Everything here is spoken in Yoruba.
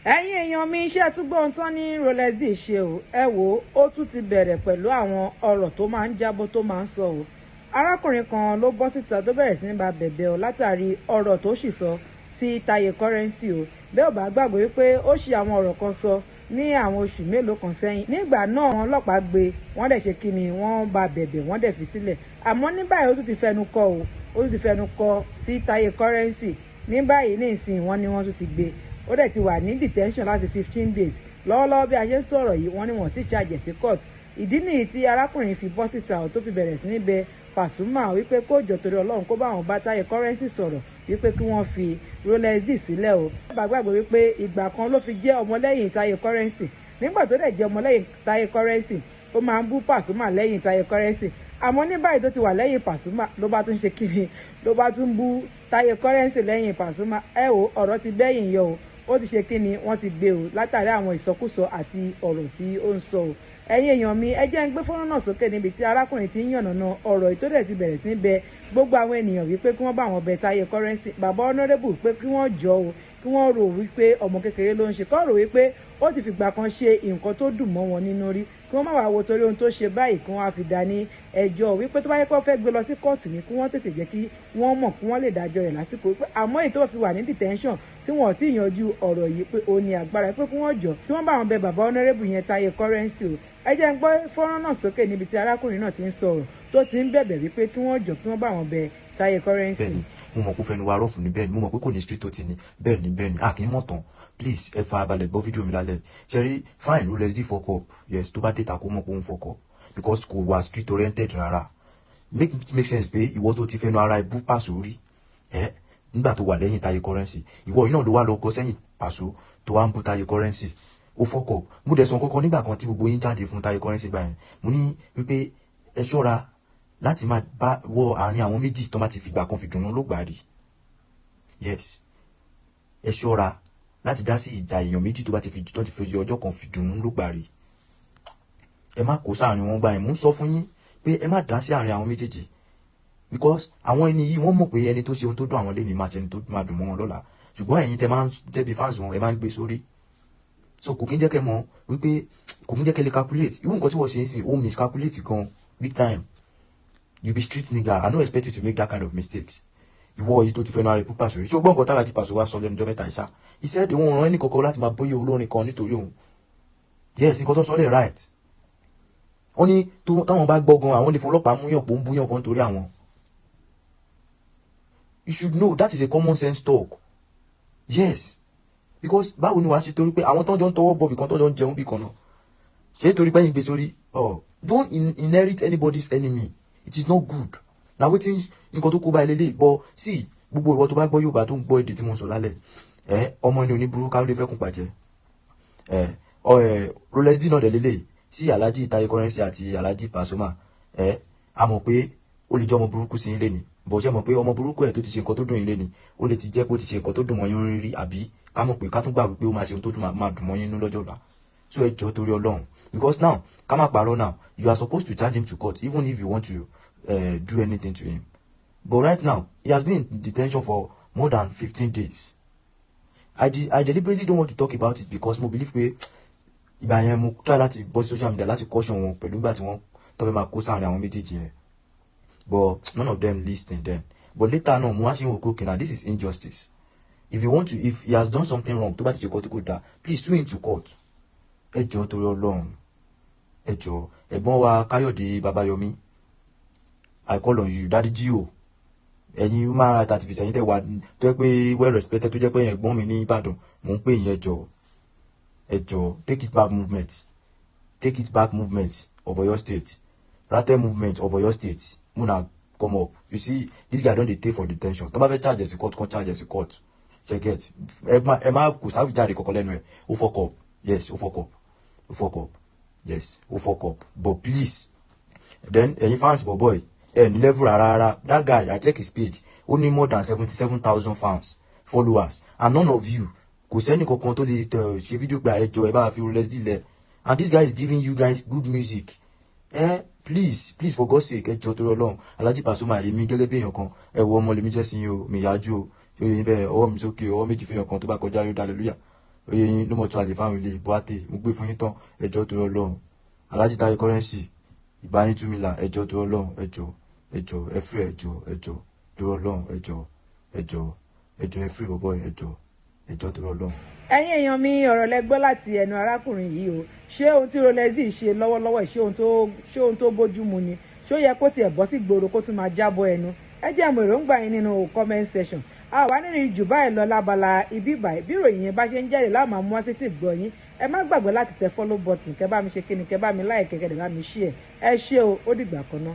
ẹ̀yin èèyàn mi iṣẹ́ tún gbóhun tán ní Rolex Dee ṣe o ẹ wò ó tún ti bẹ̀rẹ̀ pẹ̀lú àwọn ọ̀rọ̀ tó máa ń jábọ́ tó máa ń sọ o arákùnrin kan ló bọ́ síta tó bẹ̀rẹ̀ sí ní bá bẹ̀bẹ̀ o látàrí ọ̀rọ̀ tó sì sọ sí tayecurrency o bẹ́ẹ̀ ò bá gbàgbé wípé ó ṣì àwọn ọ̀rọ̀ kan sọ ní àwọn oṣù mélòó kan sẹ́yìn nígbà náà àwọn ọlọ́pàá gbé wọ́n dẹ̀ ṣe kíni wọ́n bá bẹ̀bẹ̀ wọ́n dẹ̀ fi sílẹ̀ àmọ́ ní báyìí ó tún ti fẹnu kò o ó tún ti fẹnu kò sí tayecurrency ní báyìí ní ìsìn wọ́n ní wọ́n tún ti gbé ó dẹ̀ ti wà ní detention láti 15 days lọ́wọ́lọ́wọ́ bí a ṣe ń sọ̀rọ̀ yìí wọ́n ní wọ́n ti charge sí court ìdí nìyí tí arákùnrin fi bọ́ síta tó fi bẹ̀rẹ̀ sí ní bẹ Pasuma wípé kó jọ torí Ọlọ́run kó bá àwọn bá tayecurrency sọ̀rọ̀ wípé kí wọ́n fi Rolex Dee sílẹ̀ o. bá gbàgbé wípé ìgbà kan ló fi jẹ́ ọmọlẹ́yìn tayecurrency nígbà tó dẹ̀ jẹ́ ọmọlẹ́yìn tayecurrency ó máa ń bú Pasuma lẹ́yìn tayecurrency àmọ́ ní báyìí tó ti wà lẹ́yìn Pasuma ló bá tún ṣe kiri ló bá tún bú tayecurrency lẹ́yìn Pasuma ẹ wo ọ̀rọ̀ ti bẹ́yìn yọ o ó ti ṣe kíni wọ́n ti gbé o látàrí àwọn ìsọkúsọ àti ọ̀rọ̀ tí ó ń sọ o ẹ̀yin èèyàn mi ẹ jẹ́ ń gbé fọ́nrán náà sókè níbi tí arákùnrin ti ń yànnàná ọ̀rọ̀ ìtòdẹ̀ ti bẹ̀rẹ̀ sí bẹ gbogbo àwọn ènìyàn wípé kí wọ́n bá àwọn bẹ tayecurrency bàbá honorable pé kí wọ́n jọ o kí wọ́n rò wípé ọmọ kékeré ló ń ṣe kọ́ rò wípé ó ti fìgbà kan ṣe nǹkan tó dùn mọ́ wọn nínú rí kí wọ́n má wàá wo torí ohun tó ṣe báyìí kí wọ́n á fi dá ní ẹjọ́ wípé tó bá yẹ kó fẹ́ gbé lọ sí kóòtù ni kí wọ́n tètè jẹ́ kí wọ́n mọ̀ kí wọ́n lè dájọ́ rẹ̀ lásìkò wípé àmọ́ èyí tó fi wà ní detention tí wọ́n ti yanjú ọ̀rọ̀ yìí pé ó ní agbára pé kí wọ́n jọ kí wọ́n bá wọn bẹ bàbá honorable yẹn tayecurrency o ẹ jẹ́ ń gbọ́ fọ́nrán náà sókè níbi tí arákùnrin náà ti ń sọ̀rọ̀ tó ti ń bẹ̀bẹ̀ wípé kí wọ́n jọ kí wọ́n bá wọn bẹ tayecurrency. bẹ́ẹ̀ni mo mọ̀ pé fẹnu wa rọfù ni bẹ́ẹ̀ni mo mọ̀ pé kò ní street tó ti ní bẹ́ẹ̀ni a kì í mọ̀ tán please ẹ fara balẹ̀ gbọ́ fídíò mi lálẹ́ ṣẹ́rí fine Rolex Dee fuck up yes tó bá dé ta kó mọ̀ pé òun fuck up because kò wà street oriented rárá make sense pé ìwọ tó ti fẹnu ara ibú pàṣọ rí ẹ nígbà tó wà lẹ́yìn tayecurrency ìwọ yìí náà ló wà lọ kọ sẹ́yìn pàṣọ tó wà ń bú tayecurrency ó fuck up mo dẹ̀ sọ kọ́kọ́ nígbà kan tí gbogbo yín jáde fún tayecurrency gbà yẹn mo ní wípé ẹ ṣọ́ra láti máa bá wọ àárín àwọn méjì tó bá ti fìgbà kan fi dùnnú ló gbà rí yes ẹ ṣọ́ra láti dá sí ìjà èèyàn méjì tó bá ti fi ọjọ́ kan fi dùnnú ló gbà rí ẹ má kó sáàrin wọn gbà yẹn mú sọ fún yín pé ẹ má dá sí àárín àwọn méjèèjì because àwọn ẹni yìí wọ́n mọ̀ pé ẹni tó ṣe ohun tó dùn àwọn lẹ́yìn máa ṣe ẹni tó máa dùn mọ́ wọn lọ́la ṣùgbọ́n ẹ̀yin tẹ máa ń jẹ́bi fans wọn ẹ máa ń gbé sórí so kò kí ń jẹ́ kẹ́ mọ̀ wípé kò kí ń jẹ́ kẹ́ lè calculate irú nǹkan tí wọ́n ṣe ń sìn ó miscalculate gan big time. You be street nigga. I don't expect you to make that kind of mistakes. Ìwọ yìí tó ti fẹ́ náà rẹ̀ púpà sórí. Ṣé o gbọ́ nǹkan tára ti pàṣẹ wá sọ lẹ́nu ọjọ́ mẹ́ta ìṣá? He said òun ràn ẹnì kankan láti máa bóyá olórin kan nítorí òun. Yes, nǹkan tó sọ lè right. Wọ́n ní táwọn bá gbọ́ gan àwọn lè fọlọ́pàá mú yàn pò ń bú yàn kan nítorí àwọn. You should know that is a common sense talk. Yes. Because báwo ni wàá ṣe torí pé àwọn tó ń jọ ń tọwọ́ bọ̀ bìkan tó ń jọ ń jẹun bìkan náà. Ṣé torí pé yín gbé sórí? Oh, don't inherit anybody's enemy. It is not good. Na wetin nǹkan tó kó bá ilé bọ sí gbogbo ìwọ tó bá gbọ́ Yorùbá tó ń gbọ́ èdè tí mo sọ lálẹ́ ọmọ ni oníburú ká ló fẹ́ kún pàjẹ́ Rolex Dee náà dẹ̀ lélẹ̀ sí Alhaji tayecurrency àti Alhaji Pasuma a mọ̀ pé ó lè jẹ́ ọmọ burúkú sí ilé ni bọ̀ ṣe mọ̀ pé ọmọ burúkú ẹ̀ tó ti ṣe nǹkan tó dùn ilé ni ó lè ti jẹ́ pé ó ti ṣe nǹkan tó dùn mọ́ yín rí àbí ká mọ̀ pé ká tún gbà wípé ó máa ṣe ohun tó máa dùn mọ́ yín nú lọ́jọ́ ọ̀la so ẹ jọ̀ọ́ torí Ọlọ́run because now ká má parọ́ now you are supposed to charge him to court even if you want to do anything to him. But right now, he has been in detention for more than 15 days. I deliberately don't want to talk about it because mo believe pé ìgbà yẹn mo try láti bọ́ social media láti caution wọn pẹ̀lú ìgbà tí wọ́n tọ́fẹ́ máa kó sáàrin àwọn méjèèjì yẹn. But none of them listened then. But later no, mo wá ṣe ń wò okay now this is injustice. If he has done something wrong, tó bá ti ṣe kọ́ tó kò dáa, please sue him to court. Ẹ jọ̀ọ́ torí Ọlọ́run. Ẹ jọ̀ọ́ ẹ̀gbọ́n wa Káyọ̀dé Babayomi. I call on you, Daddy Gio. Ẹ̀yin human rights activist ẹ̀yin tẹ́ wà tó jẹ́ pé well respected tó jẹ́ pé ẹ̀gbọ́n mi ní Ìbàdàn mò ń pè yín ẹ jọ̀ọ́ take it back movement of Oyo State Rate movement of Oyo State muna come up. You see this guy don dey take for detention tó bá fẹ́ charge ẹ̀sìn court kan charge ẹ̀sìn court check it ẹ má kò sáwìjáde kọ̀ọ̀kan lẹ́nu ẹ̀ ó fuck up yes ó fuck up yes ó fuck up but please then ẹ̀yin fans boy and level rara that guy I check his page only more than 77,000 fans followers and none of you kò sẹ́ni kankan tó lè ṣe fídíò pé ẹjọ́ ẹ bá fi Rolex Dee lẹ̀ and this guy is giving you guys good music please for God's sake ẹjọ́ torí Ọlọ́run Alhaji Pasuma èmi gẹ́gẹ́ bí èèyàn kan ẹ wo ọmọ lèmi jẹ́ sí yín o mi yájú o ṣe yín bẹ́ẹ̀ ọwọ́ mi sókè ọwọ́ méjì fi hàn kan tó bá kọjá yóò dá hallelujah oyè yín no more to àlè fáwọn ilé Buate mo gbé fún yín tán ẹjọ́ tó Ọlọ́run Alhaji Taye currency ìbáyín 2 million ẹjọ́ tó Ọlọ́run ẹjọ́ ẹ free ẹjọ́ tó Ọlọ́run ẹjọ́ ẹ free bọ̀bọ̀ ẹjọ́ tó Ọlọ́run. ẹ̀yin èèyàn mi ọ̀rọ̀ lẹ gbọ́ láti ẹnu arákùnrin yìí o ṣé ohun tí Rolex Dee ṣe lọ́wọ́lọ́wọ́ ṣé ohun tó bójú mu ni ṣó yẹ kó tiẹ̀ bọ́ sí gbòòrò kó tún máa jábọ́ ẹnu ẹ jẹ́ àmọ́ èròǹgbà yín nínú comment section àwa nínú ìjù báyìí lọ lábala ibi báyìí bí ìròyìn yẹn bá ṣe ń jáde láàmú àmú wá sí ti gbọ́ yín ẹ má gbàgbé láti tẹ follow button kẹ́ bá mi ṣe kíni kẹ́ bá mi like kẹ́ dẹ̀ bá mi share ẹ ṣé o ó dìgbà kan náà.